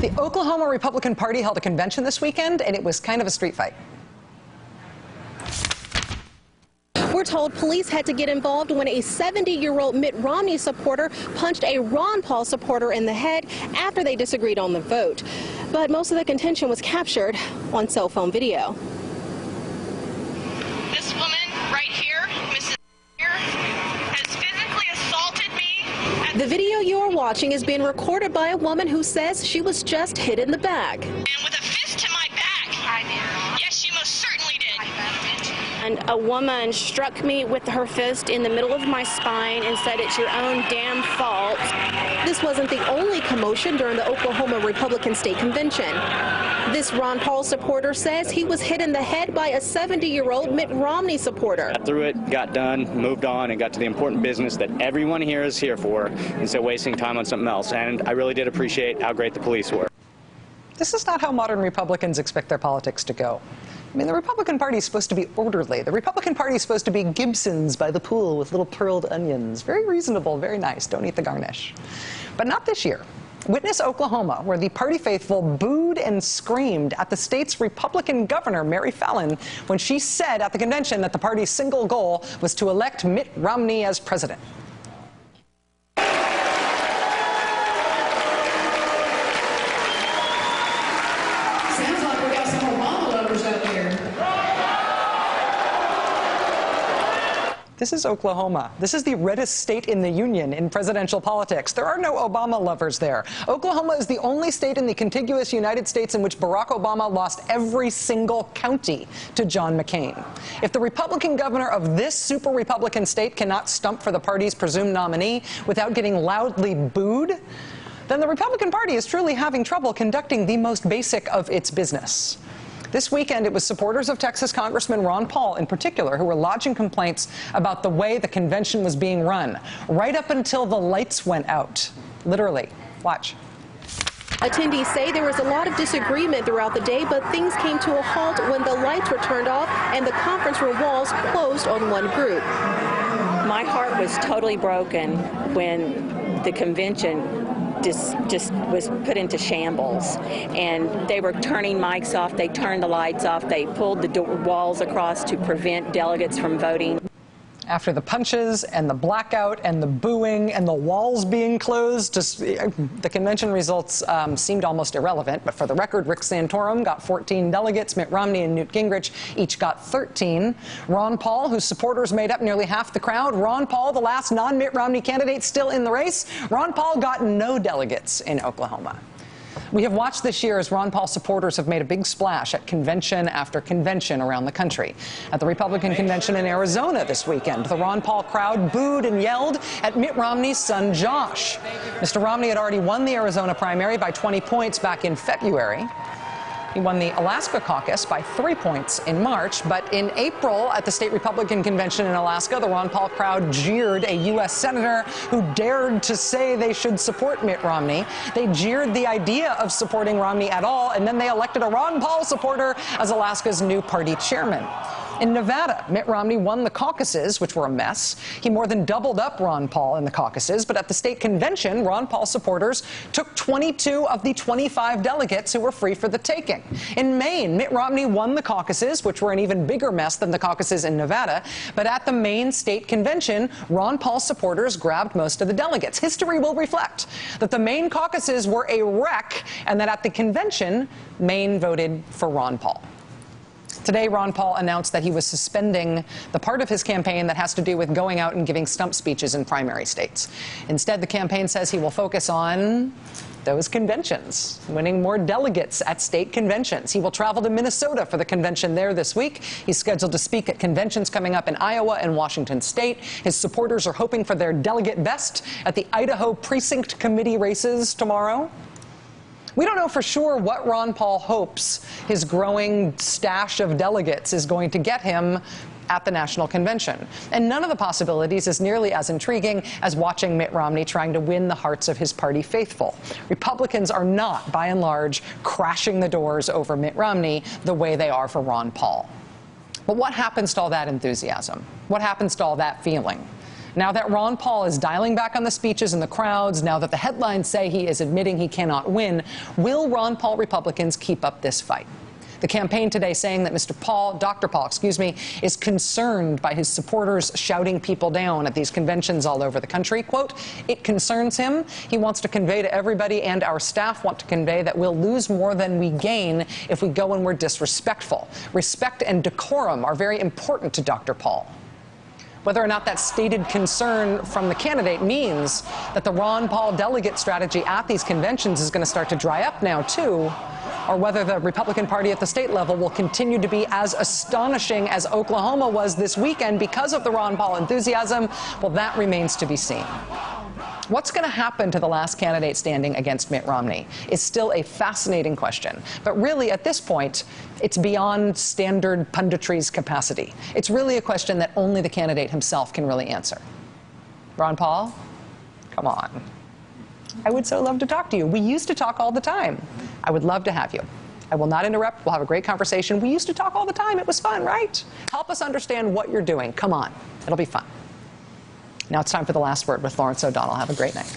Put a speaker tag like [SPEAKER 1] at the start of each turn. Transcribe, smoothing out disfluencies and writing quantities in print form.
[SPEAKER 1] The Oklahoma Republican Party held a convention this weekend, and it was kind of a street fight.
[SPEAKER 2] We're told police had to get involved when a 70-year-old Mitt Romney supporter punched a Ron Paul supporter in the head after they disagreed on the vote. But most of the contention was captured on cell phone video.
[SPEAKER 3] This woman right here, Mrs. has physically assaulted me.
[SPEAKER 2] The video you're watching is being recorded by a woman who says she was just hit in the back.
[SPEAKER 3] And with a fist to my back. I did. Yes, she most certainly did.
[SPEAKER 4] And a woman struck me with her fist in the middle of my spine and said, "It's your own damn fault."
[SPEAKER 2] This wasn't the only commotion during the Oklahoma Republican State Convention. This Ron Paul supporter says he was hit in the head by a 70-year-old Mitt Romney supporter.
[SPEAKER 5] Got through it, got done, moved on, and got to the important business that everyone here is here for, instead of wasting time on something else. And I really did appreciate how great the police were.
[SPEAKER 1] This is not how modern Republicans expect their politics to go. I mean, the Republican Party is supposed to be orderly. The Republican Party is supposed to be Gibsons by the pool with little pearled onions. Very reasonable, very nice. Don't eat the garnish. But not this year. Witness Oklahoma, where the party faithful booed and screamed at the state's Republican governor, Mary Fallin, when she said at the convention that the party's single goal was to elect Mitt Romney as president.
[SPEAKER 6] Sounds like we got some Obama lovers out there.
[SPEAKER 1] This is Oklahoma. This is the reddest state in the union in presidential politics. There are no Obama lovers there. Oklahoma is the only state in the contiguous United States in which Barack Obama lost every single county to John McCain. If the Republican governor of this super Republican state cannot stump for the party's presumed nominee without getting loudly booed, then the Republican Party is truly having trouble conducting the most basic of its business. This weekend, it was supporters of Texas Congressman Ron Paul in particular who were lodging complaints about the way the convention was being run, right up until the lights went out. Literally. Watch.
[SPEAKER 2] Attendees say there was a lot of disagreement throughout the day, but things came to a halt when the lights were turned off and the conference room walls closed on one group.
[SPEAKER 4] My heart was totally broken when the convention just was put into shambles, and they were turning mics off, they turned the lights off, they pulled the walls across to prevent delegates from voting.
[SPEAKER 1] After the punches and the blackout and the booing and the walls being closed, the convention results seemed almost irrelevant. But for the record, Rick Santorum got 14 delegates. Mitt Romney and Newt Gingrich each got 13. Ron Paul, whose supporters made up nearly half the crowd. Ron Paul, the last non-Mitt Romney candidate still in the race. Ron Paul got no delegates in Oklahoma. We have watched this year as Ron Paul supporters have made a big splash at convention after convention around the country. At the Republican convention in Arizona this weekend, the Ron Paul crowd booed and yelled at Mitt Romney's son, Josh. Mr. Romney had already won the Arizona primary by 20 points back in February. He won the Alaska caucus by 3 points in March, but in April at the state Republican convention in Alaska, the Ron Paul crowd jeered a U.S. senator who dared to say they should support Mitt Romney. They jeered the idea of supporting Romney at all, and then they elected a Ron Paul supporter as Alaska's new party chairman. In Nevada, Mitt Romney won the caucuses, which were a mess. He more than doubled up Ron Paul in the caucuses, but at the state convention, Ron Paul supporters took 22 of the 25 delegates who were free for the taking. In Maine, Mitt Romney won the caucuses, which were an even bigger mess than the caucuses in Nevada, but at the Maine state convention, Ron Paul supporters grabbed most of the delegates. History will reflect that the Maine caucuses were a wreck and that at the convention, Maine voted for Ron Paul. Today, Ron Paul announced that he was suspending the part of his campaign that has to do with going out and giving stump speeches in primary states. Instead, the campaign says he will focus on those conventions, winning more delegates at state conventions. He will travel to Minnesota for the convention there this week. He's scheduled to speak at conventions coming up in Iowa and Washington State. His supporters are hoping for their delegate best at the Idaho Precinct Committee races tomorrow. We don't know for sure what Ron Paul hopes his growing stash of delegates is going to get him at the national convention. And none of the possibilities is nearly as intriguing as watching Mitt Romney trying to win the hearts of his party faithful. Republicans are not, by and large, crashing the doors over Mitt Romney the way they are for Ron Paul. But what happens to all that enthusiasm? What happens to all that feeling? Now that Ron Paul is dialing back on the speeches and the crowds, now that the headlines say he is admitting he cannot win, will Ron Paul Republicans keep up this fight? The campaign today saying that Dr. Paul, is concerned by his supporters shouting people down at these conventions all over the country. Quote, it concerns him. He wants to convey to everybody, and our staff want to convey, that we'll lose more than we gain if we go and we're disrespectful. Respect and decorum are very important to Dr. Paul. Whether or not that stated concern from the candidate means that the Ron Paul delegate strategy at these conventions is going to start to dry up now, too, or whether the Republican Party at the state level will continue to be as astonishing as Oklahoma was this weekend because of the Ron Paul enthusiasm, well, that remains to be seen. What's going to happen to the last candidate standing against Mitt Romney is still a fascinating question. But really, at this point, it's beyond standard punditry's capacity. It's really a question that only the candidate himself can really answer. Ron Paul, come on. I would so love to talk to you. We used to talk all the time. I would love to have you. I will not interrupt. We'll have a great conversation. We used to talk all the time. It was fun, right? Help us understand what you're doing. Come on. It'll be fun. Now it's time for the last word with Lawrence O'Donnell. Have a great night.